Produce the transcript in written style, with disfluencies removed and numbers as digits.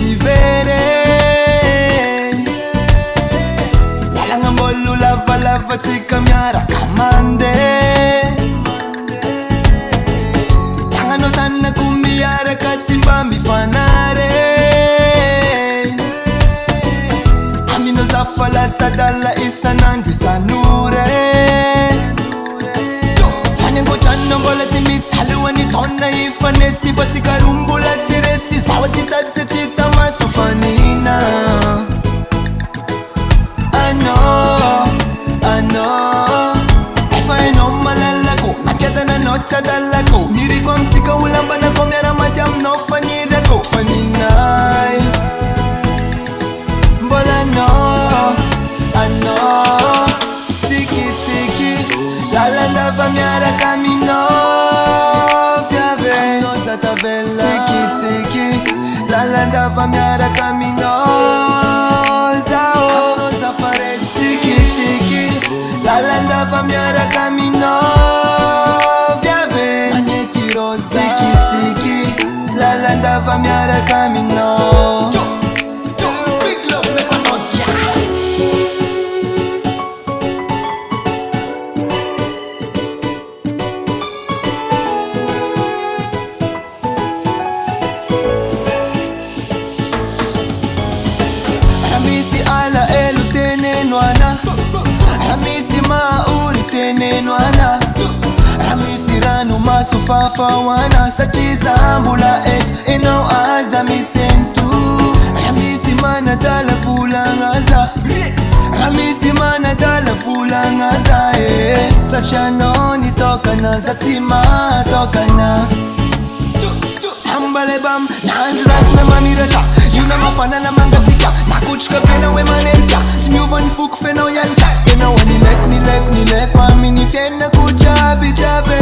sivere lalanga mbolu lava lava tika myara kamande tangano tana kumiyara katsimba mifanare amino zafala sadala isanandwi sanure ngola timisaluwani tona ifanesi vatikalumbula tiresi zawa titatsetsita masufanina ano efaenomalalako nakyatana notsadalako nirikwamtsika ulambanako myaramatyam nofanirako faninai mbolano ano tiki lalanda famyara camino fiave nosa bella tiki lalanda famyara camino zao nosa fare tiki lalanda famyara camino fiave magneti rosa tiki lalanda famyara camino big love me Ramisi ala elu tenenwana Ramisi mauri tenenwana Ramisi ranu masufafa wana Sachiza ambula eno azami sentu Ramisi mana dala pulangaza Ramisi mana dala pulangaza Sachano tokana zatsima tokana Hambale bam, nanjuras na mamirata Yuna mafana na mangatika Nakuchka pena we manenka Timiuvan fuk feno yanka Pena wani lek Wamini fiena kuchabi chabe